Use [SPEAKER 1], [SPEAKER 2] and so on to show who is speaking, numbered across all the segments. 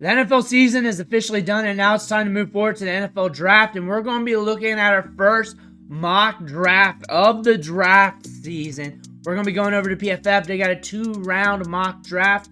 [SPEAKER 1] The NFL season is officially done, and now it's time to move forward to the NFL draft, and we're going to be looking at our first mock draft of the draft season. We're going to be going over to PFF. They got a 2-round mock draft.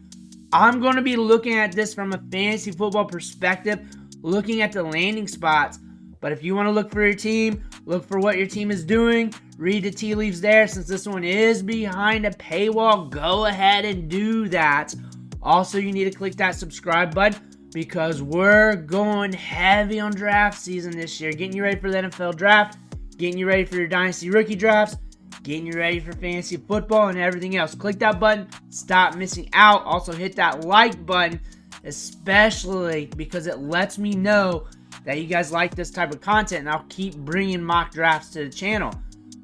[SPEAKER 1] I'm going to be looking at this from a fantasy football perspective, looking at the landing spots. But if you want to look for your team, look for what your team is doing, read the tea leaves there. Since this one is behind a paywall, go ahead and do that. Also, you need to click that subscribe button because we're going heavy on draft season this year. Getting you ready for the NFL draft, getting you ready for your Dynasty rookie drafts, getting you ready for fantasy football and everything else. Click that button, stop missing out. Also, hit that like button, especially because it lets me know that you guys like this type of content, and I'll keep bringing mock drafts to the channel.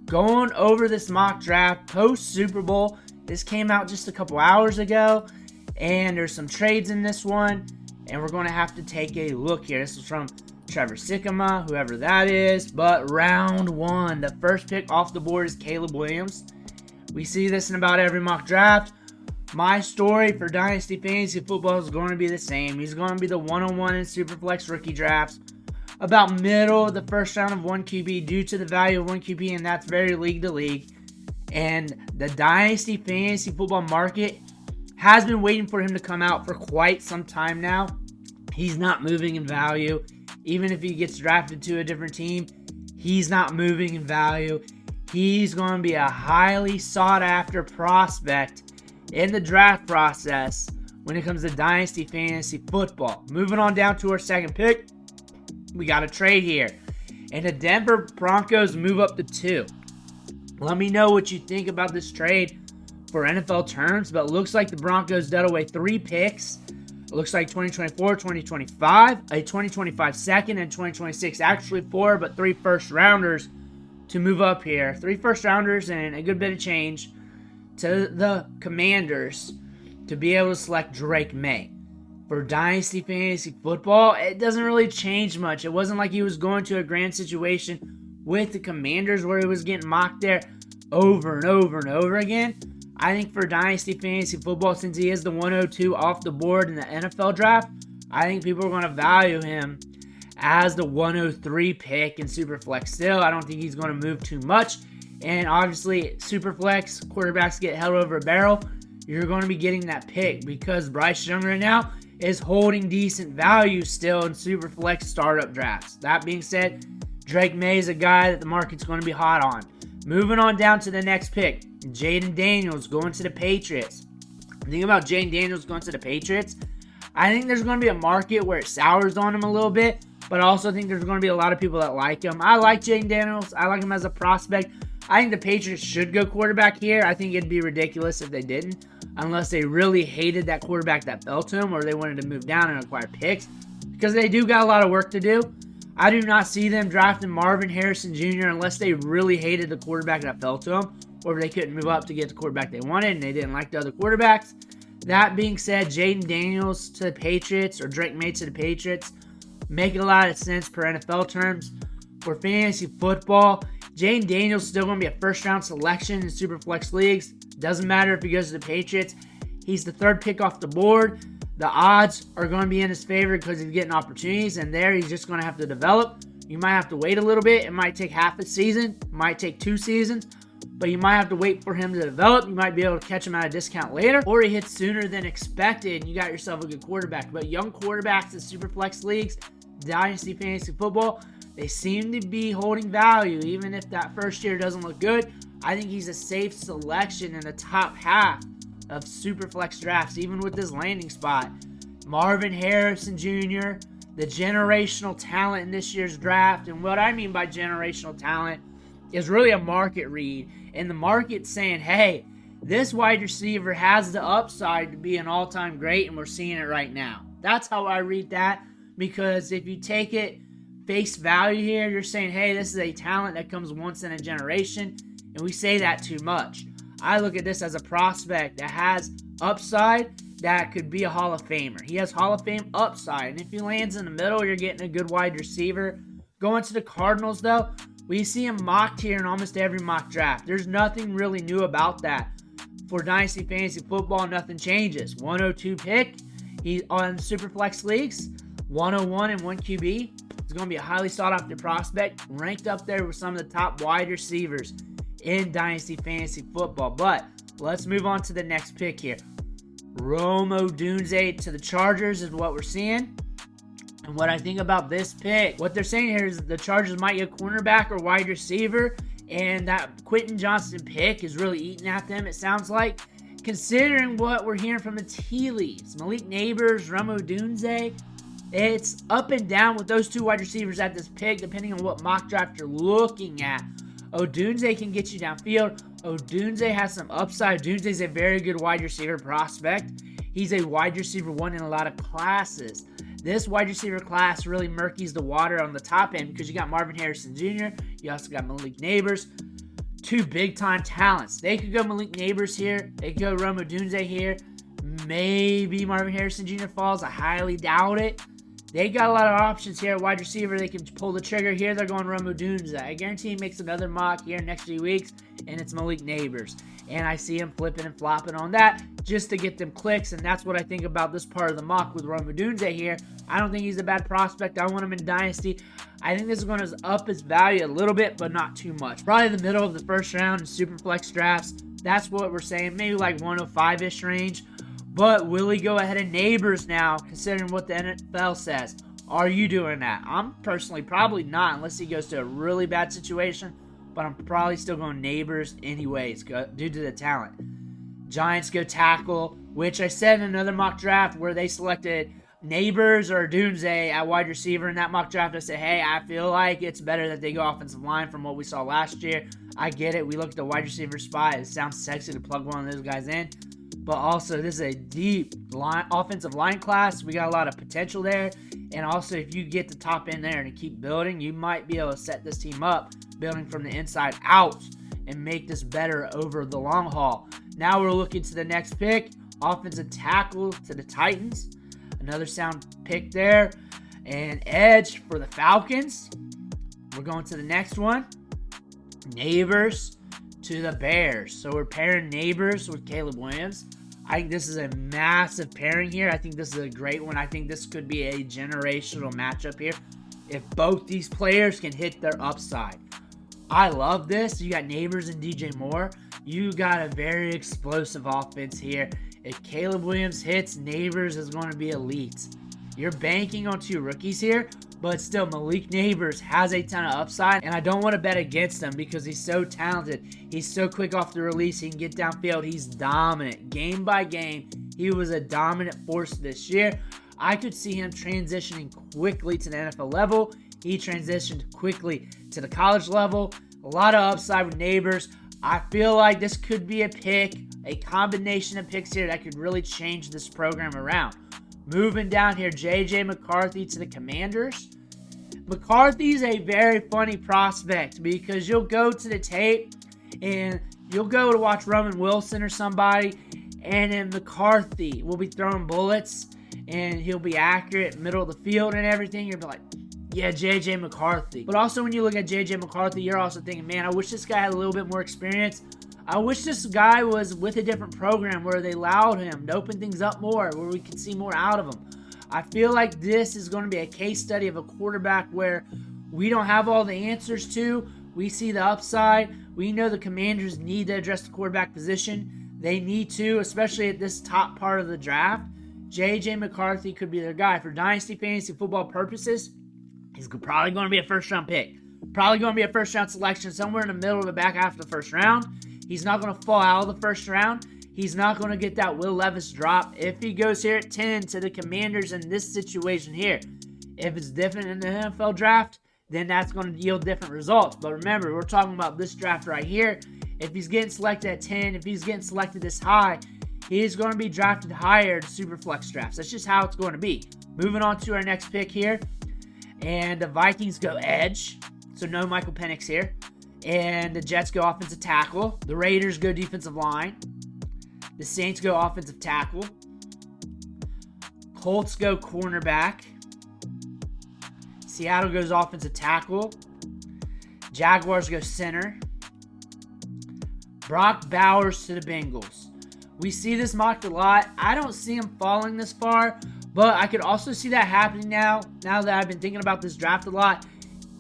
[SPEAKER 1] Going over this mock draft post Super Bowl. This came out just a couple hours ago, and there's some trades in this one, and we're going to have to take a look here. This is from Trevor Sikkema, whoever that is. But round one, the first pick off the board is Caleb Williams. We see this in about every mock draft. My story for Dynasty Fantasy Football is going to be the same. He's going to be the 101 in Superflex rookie drafts. About middle of the first round of 1 QB due to the value of 1 QB, and that's very league to league. And the Dynasty Fantasy Football market has been waiting for him to come out for quite some time now. He's not moving in value. Even if he gets drafted to a different team, he's not moving in value. He's going to be a highly sought after prospect in the draft process when it comes to Dynasty Fantasy Football. Moving on down to our second pick, we got a trade here. And the Denver Broncos move up to 2. Let me know what you think about this trade for NFL terms, but it looks like the Broncos dealt away 3 picks. It looks like 2024, 2025, a 2025 second, and 2026. Actually 4, but 3 first rounders to move up here. 3 first rounders and a good bit of change to the Commanders to be able to select Drake May. For Dynasty Fantasy Football, it doesn't really change much. It wasn't like he was going to a grand situation with the Commanders where he was getting mocked there over and over and over again. I think for Dynasty Fantasy Football, since he is the 102 off the board in the NFL draft, I think people are going to value him as the 103 pick in Superflex still. I don't think he's going to move too much. And obviously, Superflex quarterbacks get held over a barrel. You're going to be getting that pick because Bryce Young right now is holding decent value still in Superflex startup drafts. That being said, Drake May is a guy that the market's going to be hot on. Moving on down to the next pick, Jaden Daniels going to the Patriots. The thing about Jaden Daniels going to the Patriots, I think there's going to be a market where it sours on him a little bit, but I also think there's going to be a lot of people that like him. I like Jaden Daniels. I like him as a prospect. I think the Patriots should go quarterback here. I think it'd be ridiculous if they didn't, unless they really hated that quarterback that fell to them or they wanted to move down and acquire picks, because they do got a lot of work to do. I do not see them drafting Marvin Harrison Jr. unless they really hated the quarterback that fell to them, or they couldn't move up to get the quarterback they wanted and they didn't like the other quarterbacks. That being said, Jaden Daniels to the Patriots or Drake May to the Patriots make a lot of sense per NFL terms. For fantasy football, Jaden Daniels still going to be a first-round selection in Superflex leagues. Doesn't matter if he goes to the Patriots. He's the 3rd pick off the board. The odds are going to be in his favor because he's getting opportunities, and there he's just going to have to develop. You might have to wait a little bit. It might take half a season. It might take 2 seasons. But you might have to wait for him to develop. You might be able to catch him at a discount later, or he hits sooner than expected, and you got yourself a good quarterback. But young quarterbacks in Superflex leagues, Dynasty Fantasy Football, they seem to be holding value, even if that first year doesn't look good. I think he's a safe selection in the top half of Superflex drafts, even with this landing spot. Marvin Harrison Jr., the generational talent in this year's draft. And what I mean by generational talent is really a market read. And the market's saying, hey, this wide receiver has the upside to be an all-time great, and we're seeing it right now. That's how I read that, because if you take it face value here, you're saying, hey, this is a talent that comes once in a generation, and we say that too much. I look at this as a prospect that has upside that could be a Hall of Famer. He has Hall of Fame upside, and if he lands in the middle, you're getting a good wide receiver. Going to the Cardinals, though, we see him mocked here in almost every mock draft. There's nothing really new about that. For Dynasty Fantasy Football, nothing changes. 102 pick, He's on Superflex leagues, 101 and 1 QB. He's going to be a highly sought-after prospect, ranked up there with some of the top wide receivers in Dynasty Fantasy Football. But let's move on to the next pick here. Rome Odunze to the Chargers is what we're seeing. And what I think about this pick, what they're saying here is the Chargers might get a cornerback or wide receiver, and that Quentin Johnston pick is really eating at them, it sounds like. Considering what we're hearing from the tea leaves, Malik Neighbors, Rome Odunze, it's up and down with those two wide receivers at this pick, depending on what mock draft you're looking at. Odunze can get you downfield. Odunze has some upside. Odunze is a very good wide receiver prospect. He's a wide receiver one in a lot of classes. This wide receiver class really murkies the water on the top end because you got Marvin Harrison Jr., you also got Malik Neighbors, two big-time talents. They could go Malik Neighbors here. They could go Rome Odunze here. Maybe Marvin Harrison Jr. falls. I highly doubt it. They got a lot of options here at wide receiver. They can pull the trigger here. They're going Rome Odunze. I guarantee he makes another mock here next few weeks, and it's Malik Neighbors. And I see him flipping and flopping on that just to get them clicks, and that's what I think about this part of the mock with Rome Odunze here. I don't think he's a bad prospect. I want him in Dynasty. I think this is going to up his value a little bit, but not too much. Probably the middle of the first round in Superflex drafts. That's what we're saying. Maybe like 105-ish range. But will he go ahead of Neighbors now, considering what the NFL says? Are you doing that? I'm personally probably not, unless he goes to a really bad situation. But I'm probably still going Neighbors anyways, due to the talent. Giants go tackle, which I said in another mock draft where they selected Neighbors or Odunze at wide receiver in that mock draft. I said, hey, I feel like it's better that they go offensive line from what we saw last year. I get it. We look at the wide receiver spot. It sounds sexy to plug one of those guys in. But also, this is a deep offensive line class. We got a lot of potential there. And also, if you get the top end there and keep building, you might be able to set this team up, building from the inside out, and make this better over the long haul. Now we're looking to the next pick. Offensive tackle to the Titans. Another sound pick there. And edge for the Falcons. We're going to the next one. Neighbors to the Bears. So we're pairing Neighbors with Caleb Williams. I think this is a massive pairing here. I think this is a great one. I think this could be a generational matchup here if both these players can hit their upside. I love this. You got Neighbors and DJ Moore. You got a very explosive offense here. If Caleb Williams hits, Neighbors is going to be elite. You're banking on two rookies here, but still Malik Neighbors has a ton of upside, and I don't want to bet against him because he's so talented. He's so quick off the release. He can get downfield. He's dominant. Game by game, he was a dominant force this year. I could see him transitioning quickly to the NFL level. He transitioned quickly to the college level. A lot of upside with Neighbors. I feel like this could be a pick, a combination of picks here that could really change this program around. Moving down here, J.J. McCarthy to the Commanders. McCarthy's a very funny prospect because you'll go to the tape and you'll go to watch Roman Wilson or somebody, and then McCarthy will be throwing bullets and he'll be accurate, middle of the field and everything. You'll be like, yeah, J.J. McCarthy. But also when you look at J.J. McCarthy, you're also thinking, man, I wish this guy had a little bit more experience. I wish this guy was with a different program where they allowed him to open things up more, where we could see more out of him. I feel like this is going to be a case study of a quarterback where we don't have all the answers to. We see the upside. We know the Commanders need to address the quarterback position. They need to, especially at this top part of the draft. J.J. McCarthy could be their guy. For Dynasty Fantasy Football purposes, he's probably going to be a first-round pick. Probably going to be a first-round selection somewhere in the middle of the back half of the first round. He's not going to fall out of the first round. He's not going to get that Will Levis drop. If he goes here at 10 to the Commanders in this situation here, if it's different in the NFL draft, then that's going to yield different results. But remember, we're talking about this draft right here. If he's getting selected at 10, if he's getting selected this high, he's going to be drafted higher in Superflex drafts. That's just how it's going to be. Moving on to our next pick here. And the Vikings go edge. So no Michael Penix here. And the Jets go offensive tackle. The Raiders go defensive line. The Saints go offensive tackle. Colts go cornerback. Seattle goes offensive tackle. Jaguars go center. Brock Bowers to the Bengals. We see this mocked a lot. I don't see him falling this far, but I could also see that happening now that I've been thinking about this draft a lot.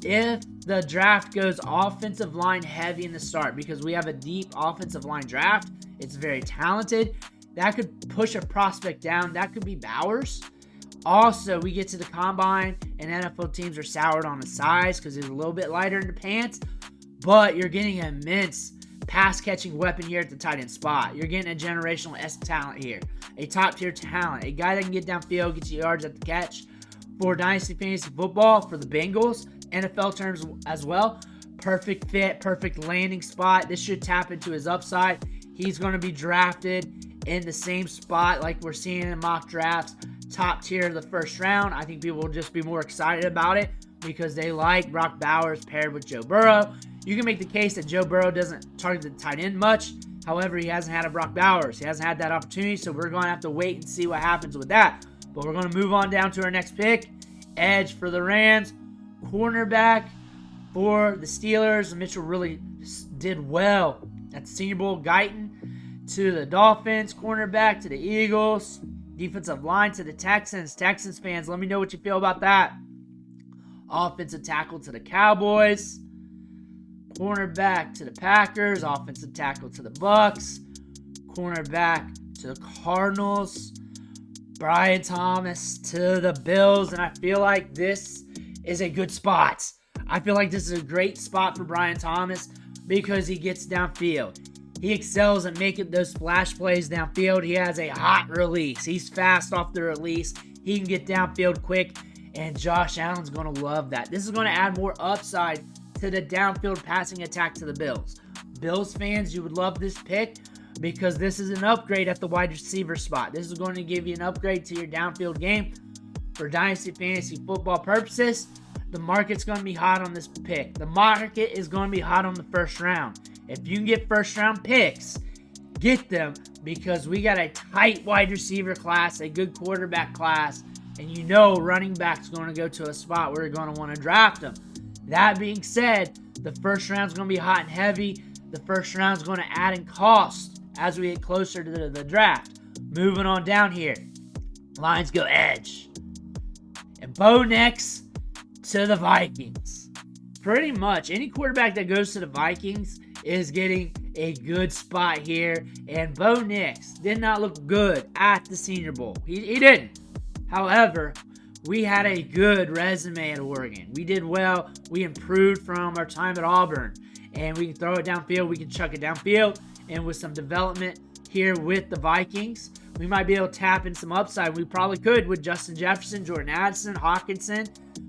[SPEAKER 1] If the draft goes offensive line heavy in the start, because we have a deep offensive line draft, it's very talented. That could push a prospect down. That could be Bowers. Also, we get to the combine, and NFL teams are soured on his size because he's a little bit lighter in the pants, but you're getting an immense pass-catching weapon here at the tight end spot. You're getting a generational S talent here, a top-tier talent, a guy that can get downfield, get you yards at the catch. For Dynasty Fantasy Football, for the Bengals, NFL terms as well, perfect fit, perfect landing spot. This should tap into his upside. He's going to be drafted in the same spot like we're seeing in mock drafts, top tier of the first round. I think people will just be more excited about it because they like Brock Bowers paired with Joe Burrow. You can make the case that Joe Burrow doesn't target the tight end much. However, he hasn't had a Brock Bowers. He hasn't had that opportunity, so we're going to have to wait and see what happens with that. But we're going to move on down to our next pick. Edge for the Rams. Cornerback for the Steelers. Mitchell really did well at the Senior Bowl. Guyton to the Dolphins. Cornerback to the Eagles. Defensive line to the Texans. Texans fans, let me know what you feel about that. Offensive tackle to the Cowboys. Cornerback to the Packers. Offensive tackle to the Bucks. Cornerback to the Cardinals. Brian Thomas to the Bills. And I feel like this is a good spot. I feel like this is a great spot for Brian Thomas because he gets downfield. He excels at making those splash plays downfield. He has a hot release. He's fast off the release. He can get downfield quick, and Josh Allen's going to love that. This is going to add more upside to the downfield passing attack to the Bills. Bills fans, you would love this pick because this is an upgrade at the wide receiver spot. This is going to give you an upgrade to your downfield game. For Dynasty Fantasy Football purposes, the market's going to be hot on this pick. The market is going to be hot on the first round. If you can get first round picks, get them because we got a tight wide receiver class, a good quarterback class, and you know running back's going to go to a spot where you're going to want to draft them. That being said, the first round's going to be hot and heavy. The first round's going to add in cost as we get closer to the draft. Moving on down here. Lions go edge. And Bo Nix to the Vikings. Pretty much any quarterback that goes to the Vikings is getting a good spot here. And Bo Nix did not look good at the Senior Bowl. He didn't. However, we had a good resume at Oregon. We did well. We improved from our time at Auburn. And we can throw it downfield. We can chuck it downfield. And with some development here with the Vikings, we might be able to tap in some upside. We probably could with Justin Jefferson, Jordan Addison, Hawkinson.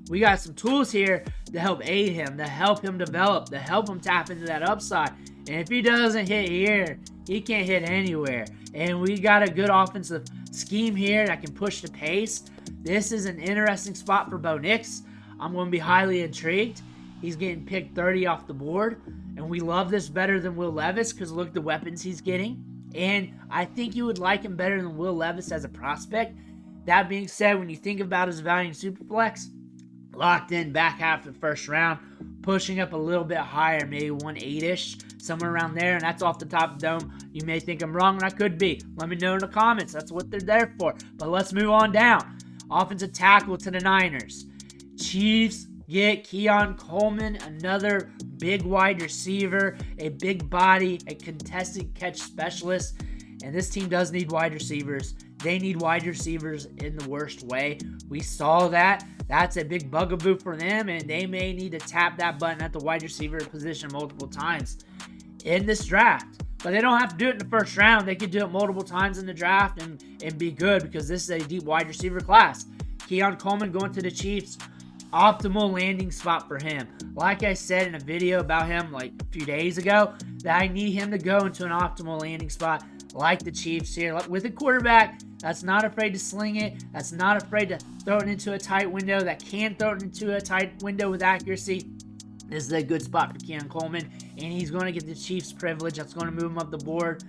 [SPEAKER 1] We got some tools here to help aid him, to help him develop, to help him tap into that upside. And if he doesn't hit here, he can't hit anywhere. And we got a good offensive scheme here that can push the pace. This is an interesting spot for Bo Nix. I'm going to be highly intrigued. He's getting picked 30 off the board. And we love this better than Will Levis because look at the weapons he's getting. And I think you would like him better than Will Levis as a prospect. That being said, when you think about his value in Superflex, locked in back half of the first round, pushing up a little bit higher, maybe 1.8-ish, somewhere around there, and that's off the top of the dome. You may think I'm wrong, and I could be. Let me know in the comments. That's what they're there for. But let's move on down. Offensive tackle to the Niners. Chiefs get Keon Coleman, another big wide receiver, a big body, a contested catch specialist. And this team does need wide receivers. They need wide receivers in the worst way. We saw that. That's a big bugaboo for them, and they may need to tap that button at the wide receiver position multiple times in this draft. But they don't have to do it in the first round. They could do it multiple times in the draft and be good because this is a deep wide receiver class. Keon Coleman going to the Chiefs. Optimal landing spot for him. Like I said in a video about him like a few days ago, that I need him to go into an optimal landing spot like the Chiefs here. With a quarterback that's not afraid to sling it, that's not afraid to throw it into a tight window, that can throw it into a tight window with accuracy. This is a good spot for Keon Coleman, and he's going to get the Chiefs privilege. That's going to move him up the board.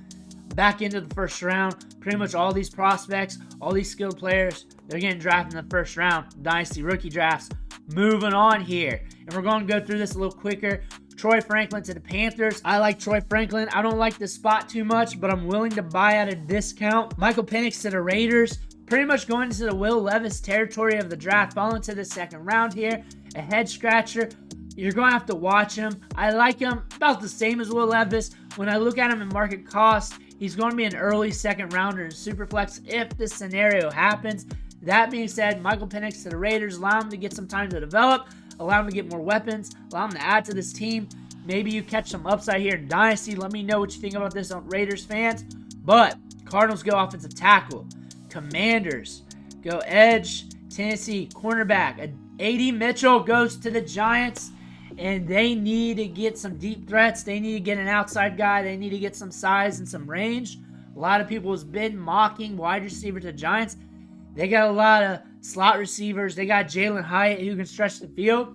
[SPEAKER 1] Back into the first round, pretty much all these prospects, all these skilled players, they're getting drafted in the first round. Dynasty rookie drafts. Moving on here, and we're going to go through this a little quicker. Troy Franklin to the Panthers. I like Troy Franklin. I don't like this spot too much, but I'm willing to buy at a discount. Michael Penix to the Raiders. Pretty much going into the Will Levis territory of the draft, falling to the second round here. A head scratcher. You're going to have to watch him. I like him about the same as Will Levis. When I look at him in market cost, he's going to be an early second rounder in Superflex if this scenario happens. That being said, Michael Penix to the Raiders, allow him to get some time to develop, allow him to get more weapons, allow him to add to this team. Maybe you catch some upside here in Dynasty. Let me know what you think about this on Raiders fans. But Cardinals go offensive tackle. Commanders go edge. Tennessee cornerback. A.D. Mitchell goes to the Giants, and they need to get some deep threats. They need to get an outside guy. They need to get some size and some range. A lot of people have been mocking wide receiver to the Giants. They got a lot of slot receivers. They got Jalen Hyatt who can stretch the field.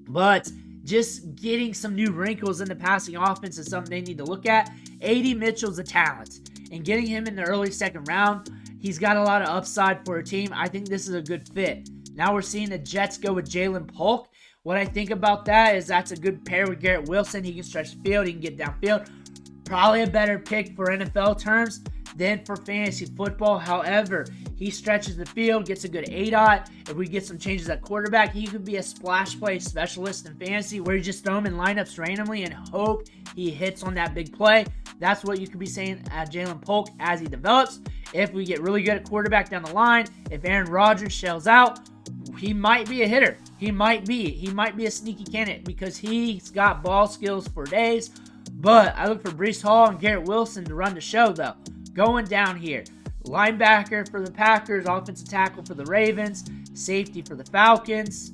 [SPEAKER 1] But just getting some new wrinkles in the passing offense is something they need to look at. A.D. Mitchell's a talent. And getting him in the early second round, he's got a lot of upside for a team. I think this is a good fit. Now we're seeing the Jets go with Jalen Polk. What I think about that is that's a good pair with Garrett Wilson. He can stretch the field. He can get downfield. Probably a better pick for NFL terms than for fantasy football. However, he stretches the field, gets a good ADOT. If we get some changes at quarterback, he could be a splash play specialist in fantasy where you just throw him in lineups randomly and hope he hits on that big play. That's what you could be saying at Jalen Polk as he develops. If we get really good at quarterback down the line, if Aaron Rodgers shells out, he might be a hitter. He might be a sneaky candidate because he's got ball skills for days. But I look for Breece Hall and Garrett Wilson to run the show, though. Going down here, linebacker for the Packers, offensive tackle for the Ravens, safety for the Falcons,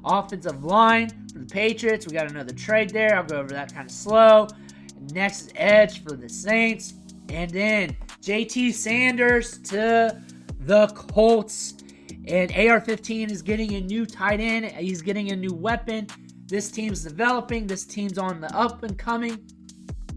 [SPEAKER 1] offensive line for the Patriots. We got another trade there. I'll go over that kind of slow. Next is edge for the Saints. And then JT Sanders to the Colts. And AR-15 is getting a new tight end. He's getting a new weapon. This team's developing. This team's on the up and coming.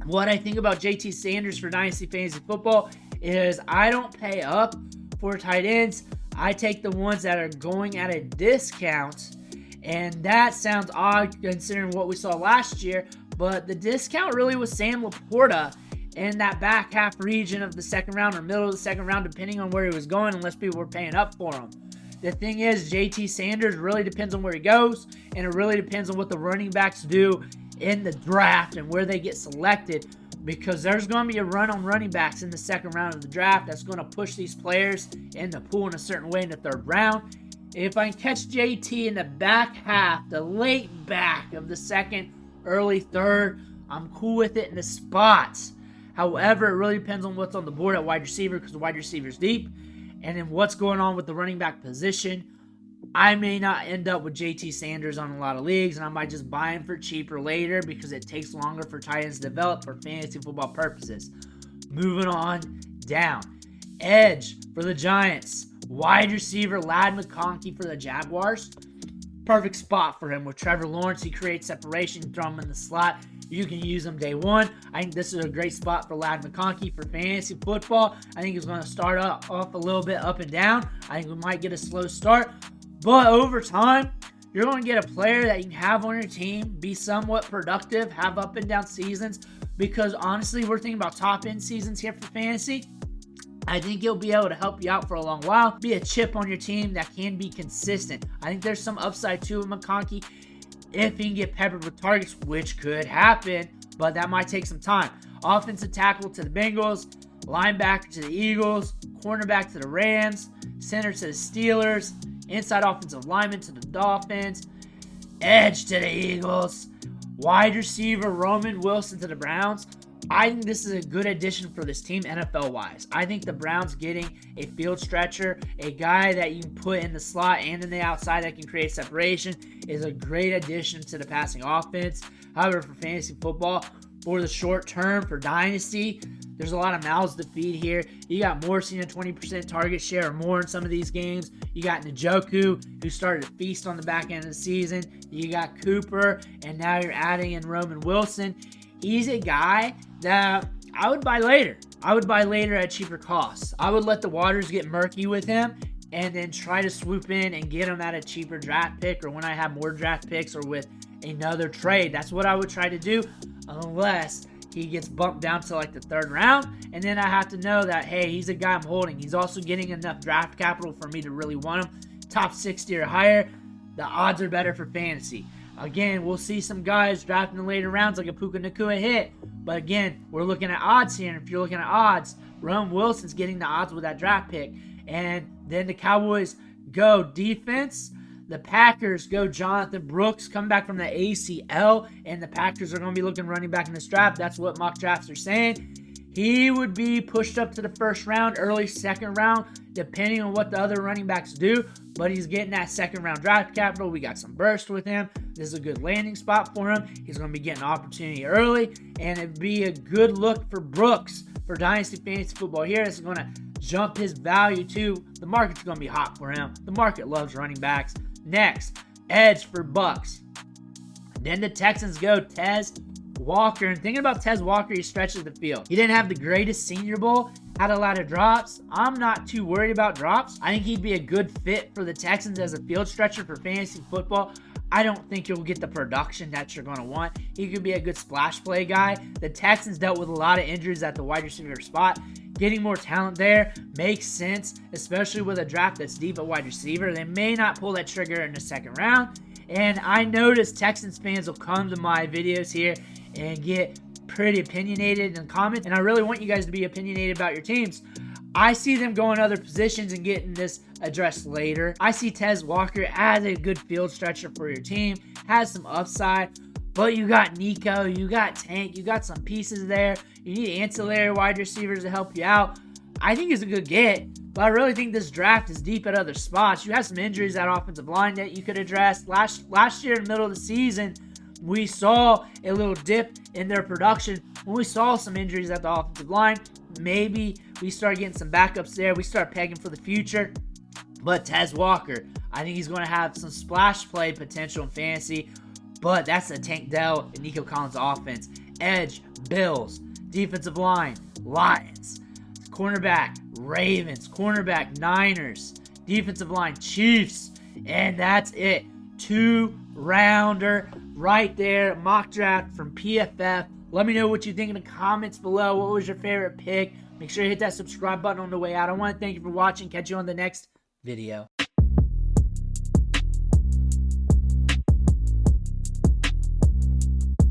[SPEAKER 1] What I think about JT Sanders for Dynasty Fantasy Football is I don't pay up for tight ends. I take the ones that are going at a discount. And that sounds odd considering what we saw last year. But the discount really was Sam Laporta in that back half region of the second round or middle of the second round, depending on where he was going, unless people were paying up for him. The thing is, JT Sanders really depends on where he goes, and it really depends on what the running backs do in the draft and where they get selected, because there's going to be a run on running backs in the second round of the draft that's going to push these players in the pool in a certain way in the third round. If I can catch JT in the back half, the late back of the second, early third, I'm cool with it in the spots. However, it really depends on what's on the board at wide receiver because the wide receiver's deep. And then what's going on with the running back position. I may not end up with JT Sanders on a lot of leagues, and I might just buy him for cheaper later because it takes longer for tight ends to develop for fantasy football purposes. Moving on down. Edge for the Giants. Wide receiver Ladd McConkey for the Jaguars. Perfect spot for him with Trevor Lawrence. He creates separation, throw him in the slot. You can use him day one. I think this is a great spot for Ladd McConkey for fantasy football. I think he's going to start off a little bit up and down. I think we might get a slow start. But over time, you're going to get a player that you can have on your team, be somewhat productive, have up and down seasons. Because honestly, we're thinking about top end seasons here for fantasy. I think he'll be able to help you out for a long while. Be a chip on your team that can be consistent. I think there's some upside to McConkey if he can get peppered with targets, which could happen, but that might take some time. Offensive tackle to the Bengals, linebacker to the Eagles, cornerback to the Rams, center to the Steelers, inside offensive lineman to the Dolphins, edge to the Eagles, wide receiver Roman Wilson to the Browns. I think this is a good addition for this team NFL-wise. I think the Browns getting a field stretcher, a guy that you can put in the slot and in the outside that can create separation, is a great addition to the passing offense. However, for fantasy football, for the short term, for Dynasty, there's a lot of mouths to feed here. You got Morrissey at 20% target share or more in some of these games. You got Njoku, who started to feast on the back end of the season. You got Cooper, and now you're adding in Roman Wilson. He's a guy that I would buy later. I would buy later at cheaper costs. I would let the waters get murky with him and then try to swoop in and get him at a cheaper draft pick, or when I have more draft picks, or with another trade. That's what I would try to do, unless he gets bumped down to like the 3rd round, and then I have to know that, hey, he's a guy I'm holding. He's also getting enough draft capital for me to really want him. Top 60 or higher, the odds are better for fantasy. Again, we'll see some guys drafting in the later rounds like a Puka Nacua hit, but again, we're looking at odds here, and if you're looking at odds, Rome Wilson's getting the odds with that draft pick. And then the Cowboys go defense. The Packers go Jonathan Brooks, coming back from the ACL, and the Packers are going to be looking running back in this draft. That's what mock drafts are saying. He would be pushed up to the 1st round, early 2nd round, depending on what the other running backs do, but he's getting that 2nd round draft capital. We got some burst with him. This is a good landing spot for him. He's going to be getting an opportunity early, and it'd be a good look for Brooks for Dynasty Fantasy Football here. This is going to jump his value too. The market's going to be hot for him. The market loves running backs. Next, edge for Bucks. Then the Texans go Tez Walker. And thinking about Tez Walker, he stretches the field. He didn't have the greatest Senior Bowl, had a lot of drops. I'm not too worried about drops. I think he'd be a good fit for the Texans as a field stretcher for fantasy football. I don't think you'll get the production that you're going to want. He could be a good splash play guy. The Texans dealt with a lot of injuries at the wide receiver spot. Getting more talent there makes sense, especially with a draft that's deep at wide receiver. They may not pull that trigger in the 2nd round. And I noticed Texans fans will come to my videos here and get pretty opinionated in the comments. And I really want you guys to be opinionated about your teams. I see them going other positions and getting this addressed later. I see Tez Walker as a good field stretcher for your team. Has some upside. But you got Nico, you got Tank, you got some pieces there. You need ancillary wide receivers to help you out. I think it's a good get, but I really think this draft is deep at other spots. You have some injuries at offensive line that you could address. Last year in the middle of the season, we saw a little dip in their production. When we saw some injuries at the offensive line, maybe we start getting some backups there. We start pegging for the future. But Tez Walker, I think he's going to have some splash play potential in fantasy. But that's the Tank Dell and Nico Collins offense. Edge, Bills. Defensive line, Lions. Cornerback, Ravens. Cornerback, Niners. Defensive line, Chiefs. And that's it. 2-rounder right there. Mock draft from PFF. Let me know what you think in the comments below. What was your favorite pick? Make sure you hit that subscribe button on the way out. I want to thank you for watching. Catch you on the next video.